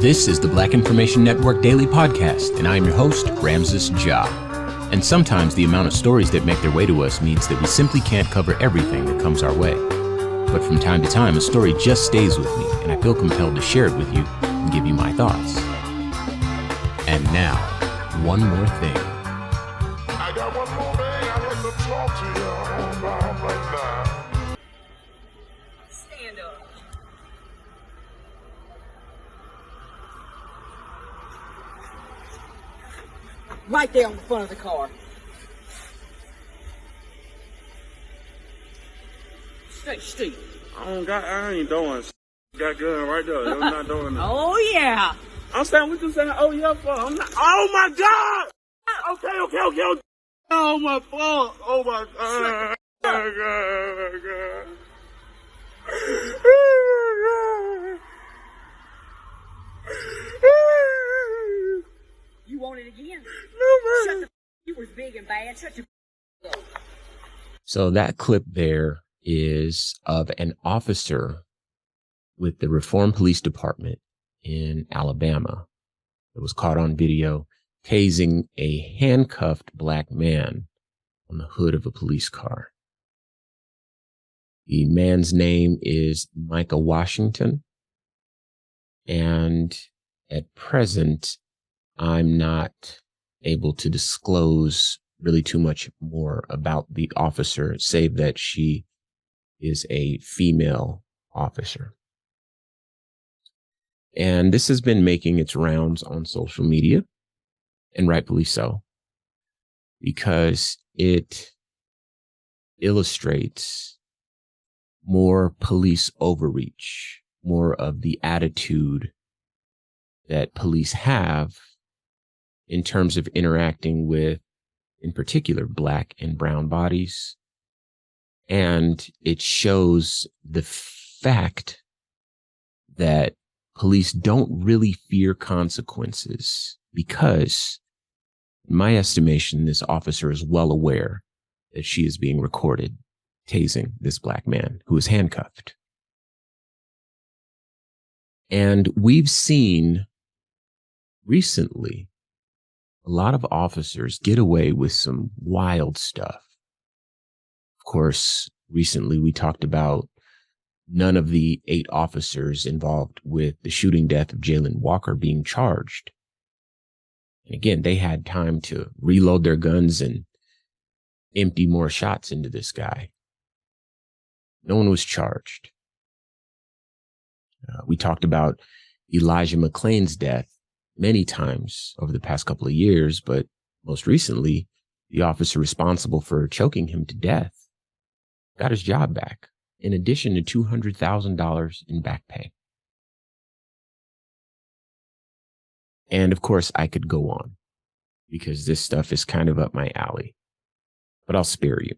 This is the Black Information Network Daily Podcast, and I'm your host, Ramses Ja. And sometimes the amount of stories that make their way to us means that we simply can't cover everything that comes our way. But from time to time, a story just stays with me, and I feel compelled to share it with you and give you my thoughts. And now, one more thing. I got one more thing I'd like to talk to you about right now. Stand up. Right there on the front of the car. Straight. I ain't doing shit. Got gun right there. I'm not doing that. Oh, yeah. I'm saying what you saying. Oh yeah, fuck. I'm not. Oh my god. Okay. Oh my fuck. Oh my god. Oh god. You want it again? No Shut man. the You was big and bad. Shut your up. So that clip there is of an officer with the Reform Police Department in Alabama that was caught on video tasing a handcuffed black man on the hood of a police car. The man's name is Micah Washington, and at present, I'm not able to disclose really too much more about the officer, save that she is a female officer. And this has been making its rounds on social media, and rightfully so, because it illustrates more police overreach, more of the attitude that police have in terms of interacting with, in particular, black and brown bodies. And it shows the fact that police don't really fear consequences because, in my estimation, this officer is well aware that she is being recorded tasing this black man who is handcuffed. And we've seen recently a lot of officers get away with some wild stuff. Of course, recently we talked about none of the 8 officers involved with the shooting death of Jalen Walker being charged. And again, they had time to reload their guns and empty more shots into this guy. No one was charged. We talked about Elijah McClain's death many times over the past couple of years, but most recently, the officer responsible for choking him to death got his job back, in addition to $200,000 in back pay. And of course, I could go on because this stuff is kind of up my alley, but I'll spare you.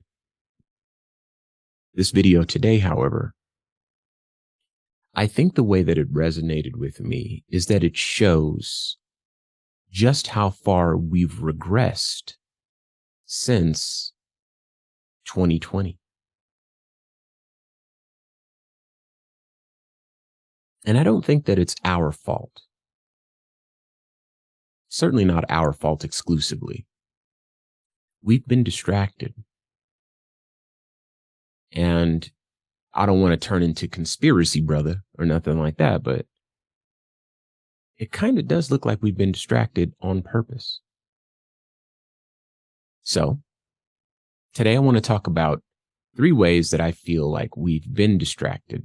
This video today, however, I think the way that it resonated with me is that it shows just how far we've regressed since 2020. And I don't think that it's our fault. Certainly not our fault exclusively. We've been distracted. And I don't want to turn into conspiracy brother or nothing like that, but it kind of does look like we've been distracted on purpose. So today I want to talk about 3 ways that I feel like we've been distracted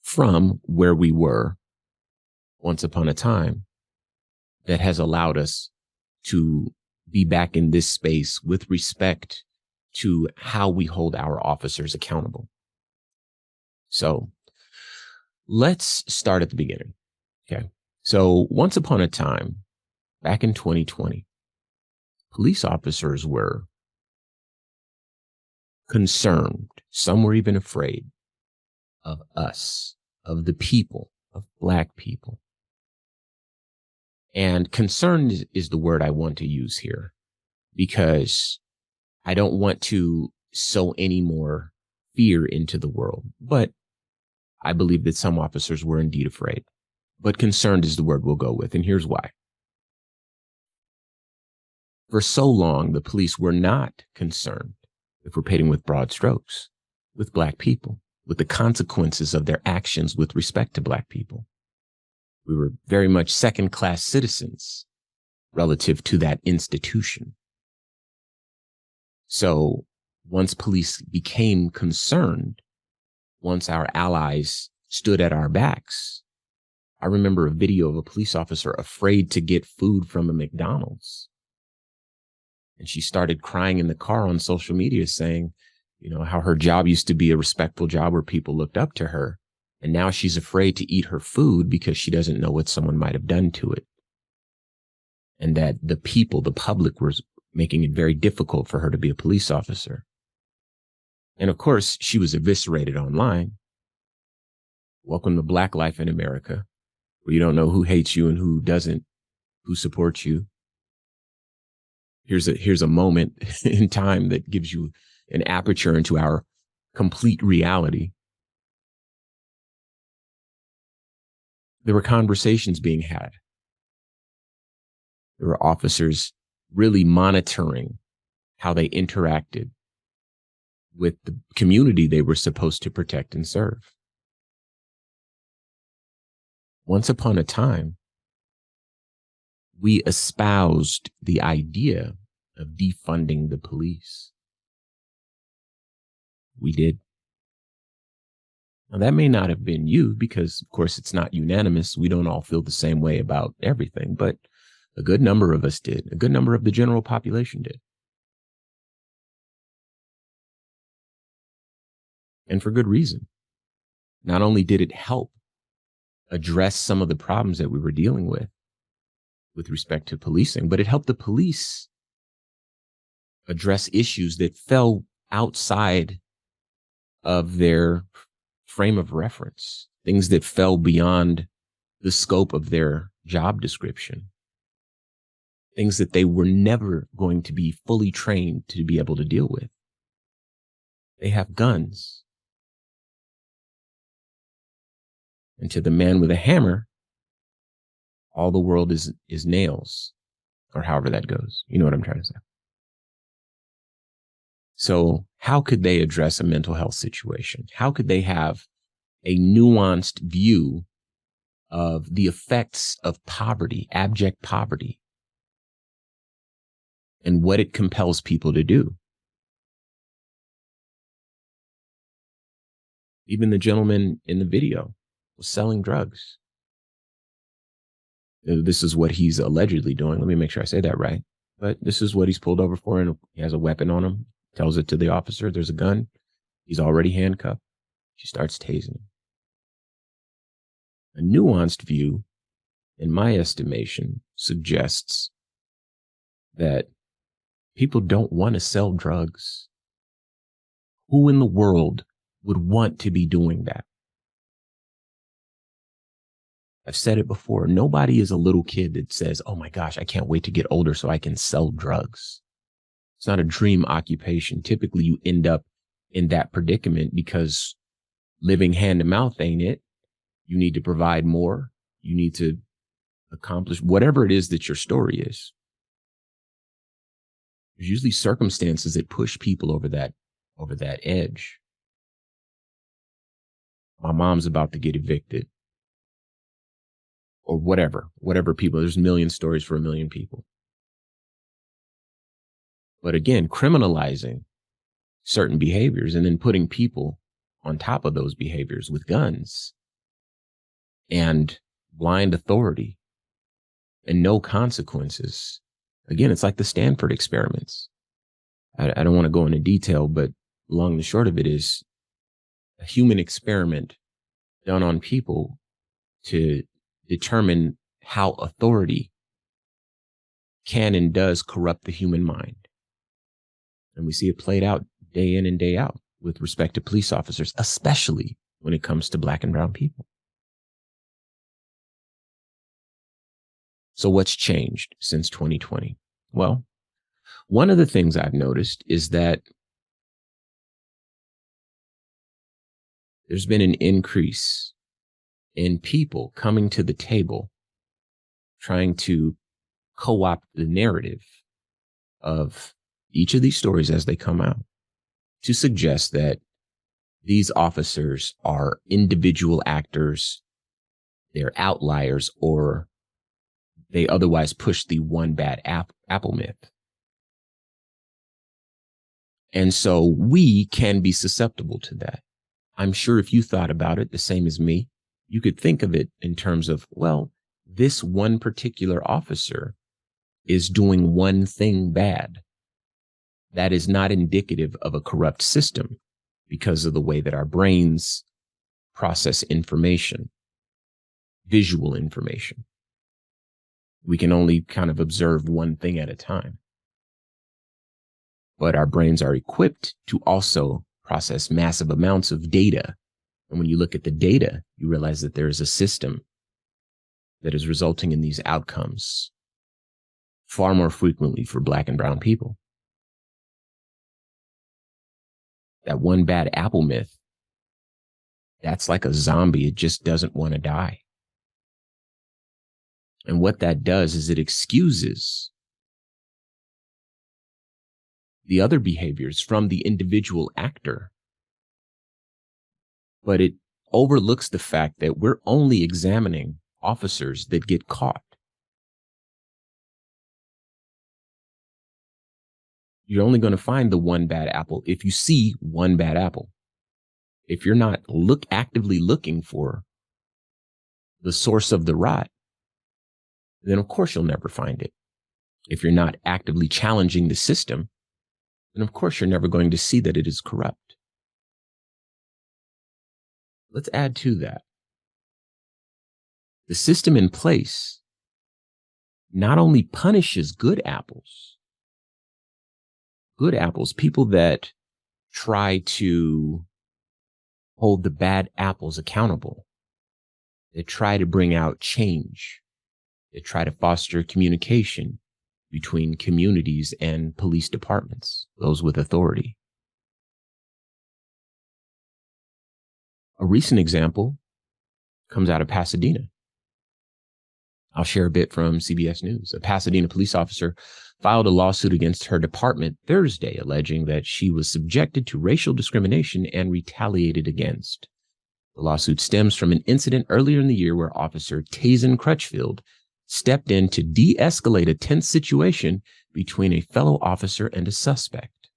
from where we were once upon a time that has allowed us to be back in this space with respect to how we hold our officers accountable. So let's start at the beginning. Okay. So once upon a time, back in 2020, police officers were concerned. Some were even afraid of us, of the people, of black people. And concerned is the word I want to use here, because I don't want to sow any more fear into the world. But I believe that some officers were indeed afraid. but concerned is the word we'll go with. And here's why. For so long, the police were not concerned, if we're painting with broad strokes, with Black people, with the consequences of their actions with respect to Black people. We were very much second-class citizens relative to that institution. So once police became concerned, once our allies stood at our backs, I remember a video of a police officer afraid to get food from a McDonald's. And she started crying in the car on social media saying, you know, how her job used to be a respectful job where people looked up to her. And now she's afraid to eat her food because she doesn't know what someone might have done to it. And that the people, the public, was making it very difficult for her to be a police officer. And of course, she was eviscerated online. Welcome to Black life in America, where you don't know who hates you and who doesn't, who supports you. Here's a moment in time that gives you an aperture into our complete reality. There were conversations being had. There were officers really monitoring how they interacted with the community they were supposed to protect and serve. Once upon a time, we espoused the idea of defunding the police. We did. Now, that may not have been you because, of course, it's not unanimous. We don't all feel the same way about everything, but a good number of us did. A good number of the general population did. And for good reason. Not only did it help address some of the problems that we were dealing with respect to policing, but it helped the police address issues that fell outside of their frame of reference, things that fell beyond the scope of their job description, things that they were never going to be fully trained to be able to deal with. They have guns. And to the man with a hammer, all the world is nails, or however that goes. You know what I'm trying to say. So how could they address a mental health situation? How could they have a nuanced view of the effects of poverty, abject poverty, and what it compels people to do? Even the gentleman in the video was selling drugs. This is what he's allegedly doing. Let me make sure I say that right. But this is what he's pulled over for, and he has a weapon on him. Tells it to the officer, there's a gun. He's already handcuffed. She starts tasing him. A nuanced view, in my estimation, suggests that people don't want to sell drugs. Who in the world would want to be doing that? I've said it before. Nobody is a little kid that says, oh my gosh, I can't wait to get older so I can sell drugs. It's not a dream occupation. Typically, you end up in that predicament because living hand to mouth ain't it. You need to provide more. You need to accomplish whatever it is that your story is. There's usually circumstances that push people over that edge. My mom's about to get evicted. Or whatever people, there's a million stories for a million people. But again, criminalizing certain behaviors and then putting people on top of those behaviors with guns and blind authority and no consequences. Again, it's like the Stanford experiments. I don't want to go into detail, but long and the short of it is a human experiment done on people to determine how authority can and does corrupt the human mind. And we see it played out day in and day out with respect to police officers, especially when it comes to Black and brown people. So what's changed since 2020? Well, one of the things I've noticed is that there's been an increase in people coming to the table, trying to co-opt the narrative of each of these stories as they come out to suggest that these officers are individual actors, they're outliers, or they otherwise push the one bad apple myth. And so we can be susceptible to that. I'm sure if you thought about it the same as me, you could think of it in terms of, well, this one particular officer is doing one thing bad. That is not indicative of a corrupt system because of the way that our brains process information, visual information. We can only kind of observe one thing at a time. But our brains are equipped to also process massive amounts of data. And when you look at the data, you realize that there is a system that is resulting in these outcomes far more frequently for Black and brown people. That one bad apple myth, that's like a zombie. It just doesn't want to die. And what that does is it excuses the other behaviors from the individual actor, but it overlooks the fact that we're only examining officers that get caught. You're only going to find the one bad apple if you see one bad apple. If you're not actively looking for the source of the rot, then of course you'll never find it. If you're not actively challenging the system, then of course you're never going to see that it is corrupt. Let's add to that. The system in place not only punishes good apples, people that try to hold the bad apples accountable. They try to bring out change. They try to foster communication between communities and police departments, those with authority. A recent example comes out of Pasadena. I'll share a bit from CBS News. A Pasadena police officer filed a lawsuit against her department Thursday, alleging that she was subjected to racial discrimination and retaliated against. The lawsuit stems from an incident earlier in the year where Officer Tasen Crutchfield stepped in to de-escalate a tense situation between a fellow officer and a suspect.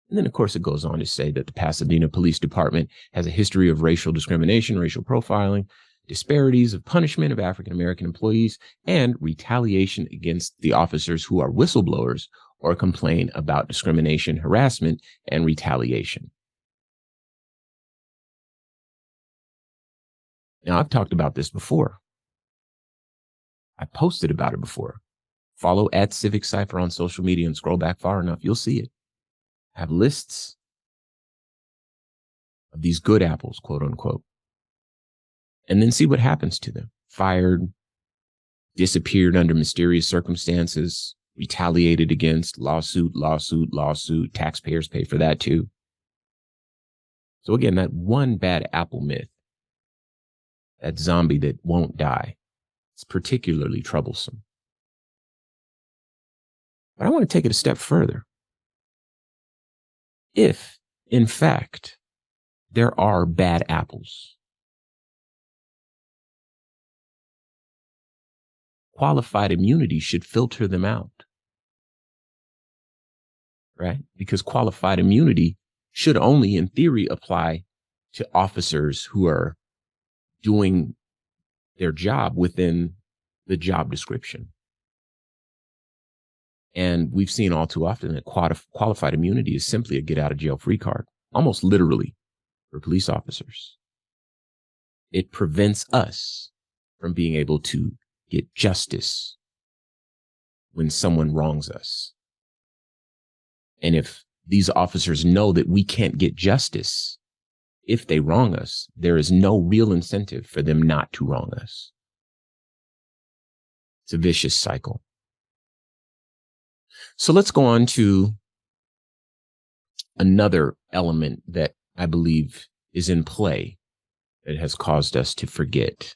And then, of course, it goes on to say that the Pasadena Police Department has a history of racial discrimination, racial profiling, disparities of punishment of African-American employees, and retaliation against the officers who are whistleblowers or complain about discrimination, harassment, and retaliation. Now, I've talked about this before. I posted about it before. Follow @CivicCypher on social media and scroll back far enough, you'll see it. I have lists of these good apples, quote unquote, and then see what happens to them. Fired, disappeared under mysterious circumstances, retaliated against, lawsuit, taxpayers pay for that too. So again, that one bad apple myth, that zombie that won't die, it's particularly troublesome. But I want to take it a step further. If, in fact, there are bad apples, qualified immunity should filter them out, right? Because qualified immunity should only, in theory, apply to officers who are doing their job within the job description. And we've seen all too often that qualified immunity is simply a get out of jail free card, almost literally, for police officers. It prevents us from being able to get justice when someone wrongs us. And if these officers know that we can't get justice if they wrong us, there is no real incentive for them not to wrong us. It's a vicious cycle. So let's go on to another element that I believe is in play that has caused us to forget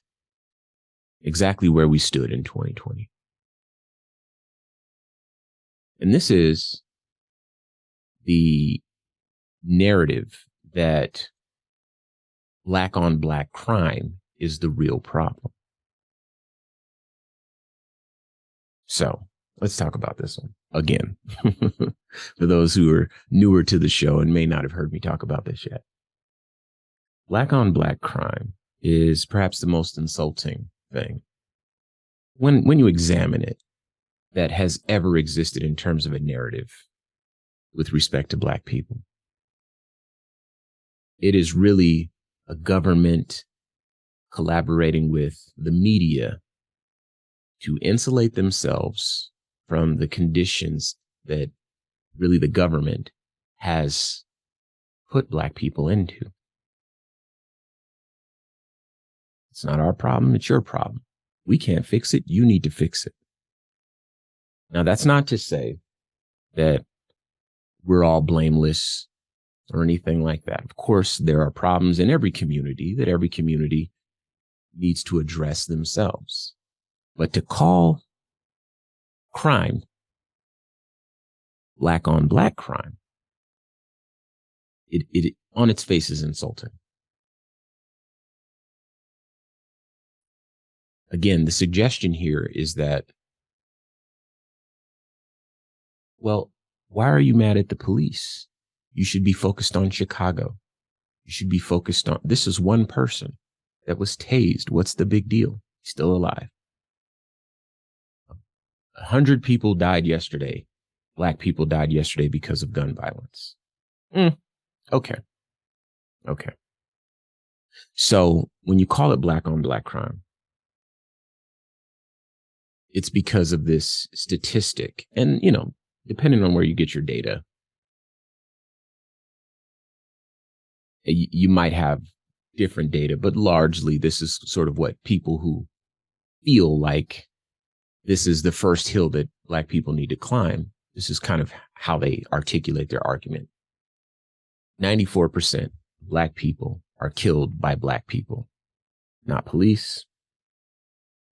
exactly where we stood in 2020. And this is the narrative that Black on Black crime is the real problem. So let's talk about this one again. For those who are newer to the show and may not have heard me talk about this yet. Black on Black crime is perhaps the most insulting thing when you examine it that has ever existed in terms of a narrative with respect to Black people. It is really a government collaborating with the media to insulate themselves from the conditions that really the government has put Black people into. It's not our problem, it's your problem. We can't fix it, you need to fix it. Now, that's not to say that we're all blameless or anything like that. Of course, there are problems in every community that every community needs to address themselves. But to call crime Black on Black crime, it on its face is insulting. Again, the suggestion here is that, well, why are you mad at the police? You should be focused on Chicago. You should be focused on, this is one person that was tased. What's the big deal? He's still alive. 100 people died yesterday. Black people died yesterday because of gun violence. Okay. So when you call it Black on Black crime, it's because of this statistic. And, you know, depending on where you get your data, you might have different data, but largely this is sort of what people who feel like this is the first hill that Black people need to climb. This is kind of how they articulate their argument. 94% Black people are killed by Black people, not police,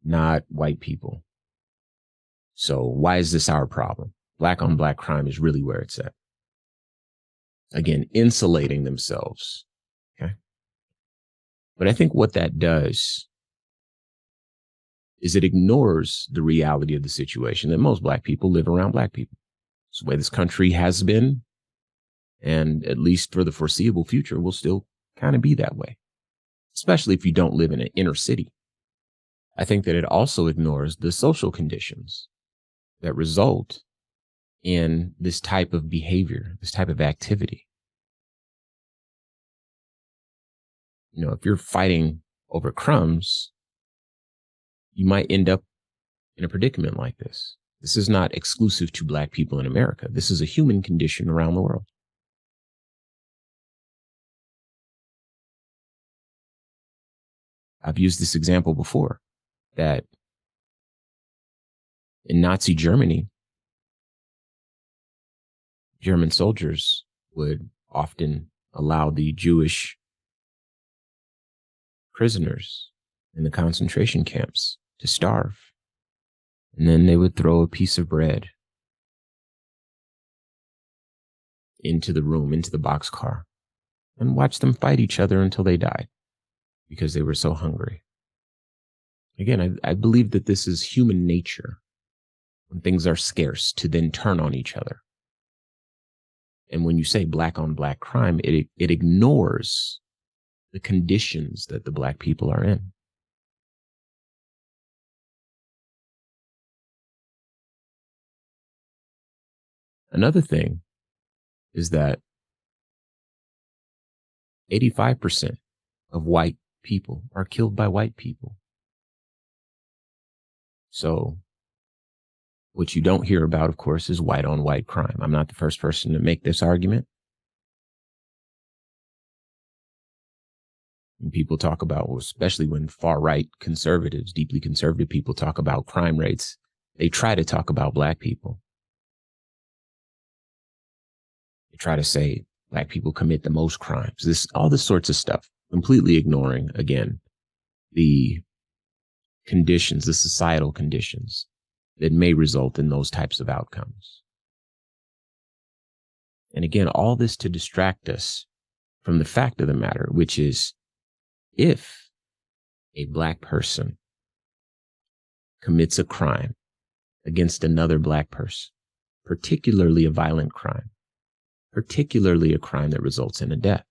not white people. So why is this our problem? Black on Black crime is really where it's at. Again, insulating themselves. Okay. But I think what that does is it ignores the reality of the situation that most Black people live around Black people. It's the way this country has been, and at least for the foreseeable future, will still kind of be that way, especially if you don't live in an inner city. I think that it also ignores the social conditions that result in this type of behavior, this type of activity. You know, if you're fighting over crumbs, you might end up in a predicament like this. This is not exclusive to Black people in America. This is a human condition around the world. I've used this example before, that in Nazi Germany, German soldiers would often allow the Jewish prisoners in the concentration camps to starve. And then they would throw a piece of bread into the room, into the boxcar, and watch them fight each other until they died because they were so hungry. Again, I believe that this is human nature when things are scarce to then turn on each other. And when you say Black on Black crime, it ignores the conditions that the Black people are in. Another thing is that 85% of white people are killed by white people. So what you don't hear about, of course, is white on white crime. I'm not the first person to make this argument. And people talk about, especially when far right conservatives, deeply conservative people talk about crime rates, they try to talk about Black people. They try to say Black people commit the most crimes, all this sorts of stuff. completely ignoring, again, the conditions, the societal conditions that may result in those types of outcomes. And again, all this to distract us from the fact of the matter, which is if a Black person commits a crime against another Black person, particularly a violent crime, particularly a crime that results in a death,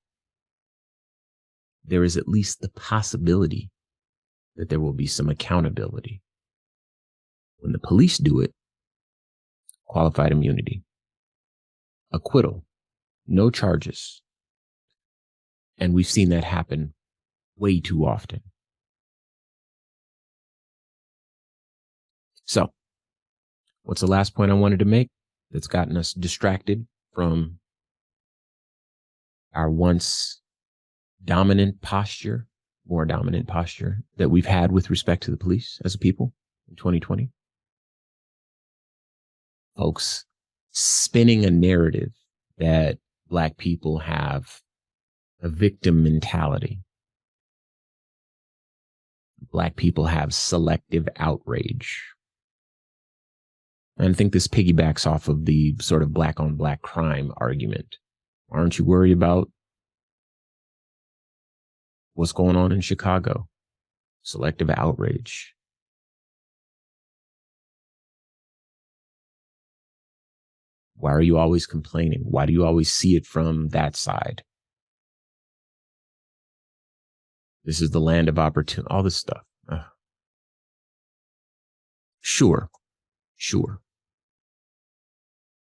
there is at least the possibility that there will be some accountability. When the police do it, qualified immunity, acquittal, no charges. And we've seen that happen way too often. So, what's the last point I wanted to make that's gotten us distracted from our once dominant posture, more dominant posture that we've had with respect to the police as a people in 2020? Folks spinning a narrative that Black people have a victim mentality. Black people have selective outrage. And I think this piggybacks off of the sort of Black on Black crime argument. Aren't you worried about what's going on in Chicago? Selective outrage. Why are you always complaining? Why do you always see it from that side? This is the land of opportunity, all this stuff. Sure.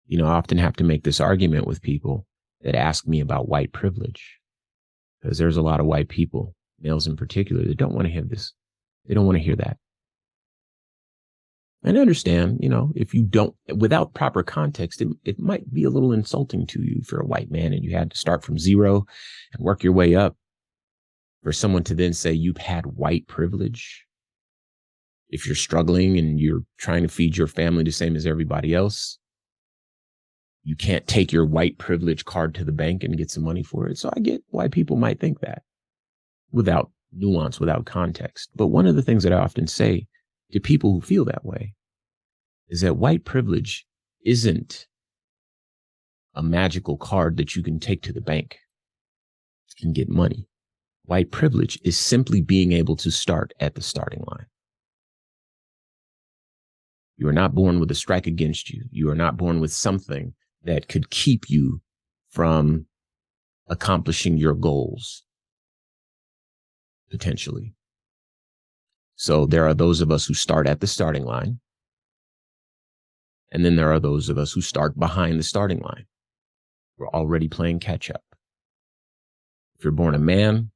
You know, I often have to make this argument with people that ask me about white privilege, because there's a lot of white people, males in particular, that don't want to hear this. They don't want to hear that. And I understand, you know, if you don't, without proper context, it might be a little insulting to you if you're a white man and you had to start from zero and work your way up. For someone to then say you've had white privilege, if you're struggling and you're trying to feed your family the same as everybody else, you can't take your white privilege card to the bank and get some money for it. So I get why people might think that without nuance, without context. But one of the things that I often say to people who feel that way is that white privilege isn't a magical card that you can take to the bank and get money. White privilege is simply being able to start at the starting line. You are not born with a strike against you. You are not born with something that could keep you from accomplishing your goals, potentially. So there are those of us who start at the starting line. And then there are those of us who start behind the starting line. We're already playing catch up. If you're born a man,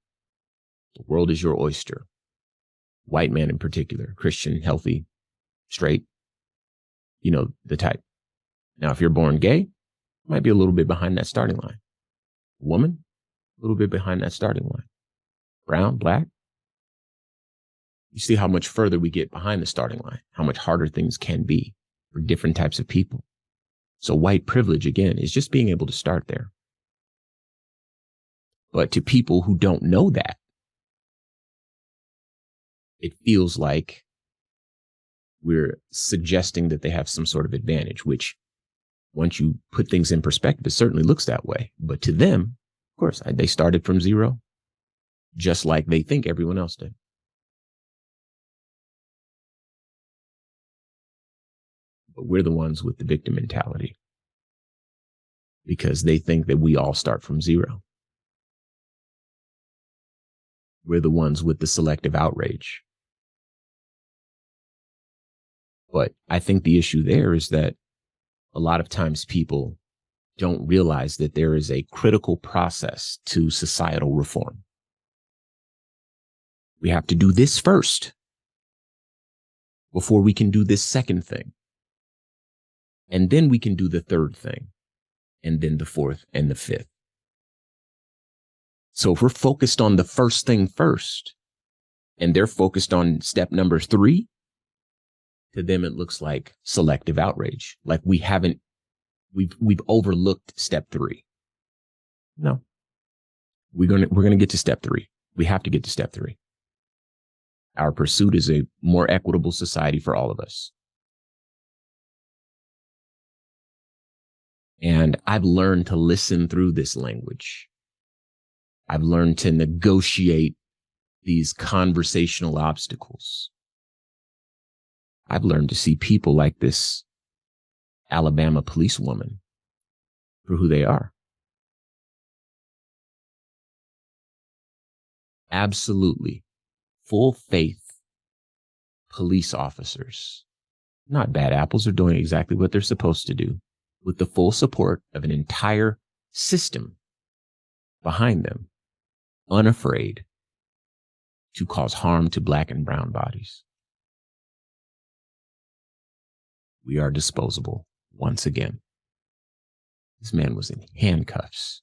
the world is your oyster. White man in particular, Christian, healthy, straight, you know, the type. Now, if you're born gay, might be a little bit behind that starting line. Woman, a little bit behind that starting line. Brown, Black. You see how much further we get behind the starting line, how much harder things can be for different types of people. So white privilege, again, is just being able to start there. But to people who don't know that, it feels like we're suggesting that they have some sort of advantage, which once you put things in perspective, it certainly looks that way. But to them, of course, they started from zero, just like they think everyone else did. But we're the ones with the victim mentality because they think that we all start from zero. We're the ones with the selective outrage. But I think the issue there is that a lot of times people don't realize that there is a critical process to societal reform. We have to do this first before we can do this second thing. And then we can do the third thing, and then the fourth and the fifth. So if we're focused on the first thing first, and they're focused on step number 3, to them it looks like selective outrage. Like we've overlooked step 3. No. we're gonna get to step 3. We have to get to step 3. Our pursuit is a more equitable society for all of us. And I've learned to listen through this language. I've learned to negotiate these conversational obstacles. I've learned to see people like this Alabama policewoman for who they are. Absolutely full faith police officers, not bad apples, are doing exactly what they're supposed to do with the full support of an entire system behind them, unafraid to cause harm to Black and brown bodies. We are disposable once again. This man was in handcuffs,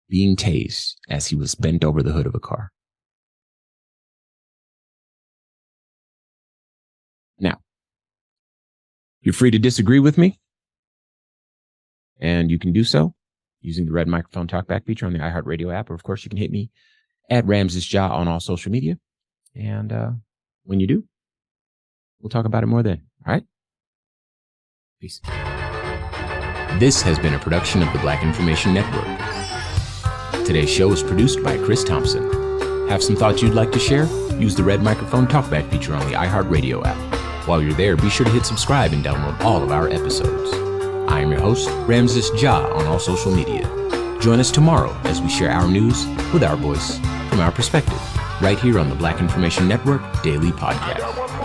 being tased as he was bent over the hood of a car. Now, you're free to disagree with me, and you can do so using the red microphone talkback feature on the iHeartRadio app, or of course you can hit me at RamsesJah on all social media. And when you do, we'll talk about it more then. All right? Peace. This has been a production of the Black Information Network. Today's show is produced by Chris Thompson. Have some thoughts you'd like to share? Use the red microphone talkback feature on the iHeartRadio app. While you're there, be sure to hit subscribe and download all of our episodes. I am your host, RamsesJah on all social media. Join us tomorrow as we share our news with our voice, from our perspective, right here on the Black Information Network Daily Podcast.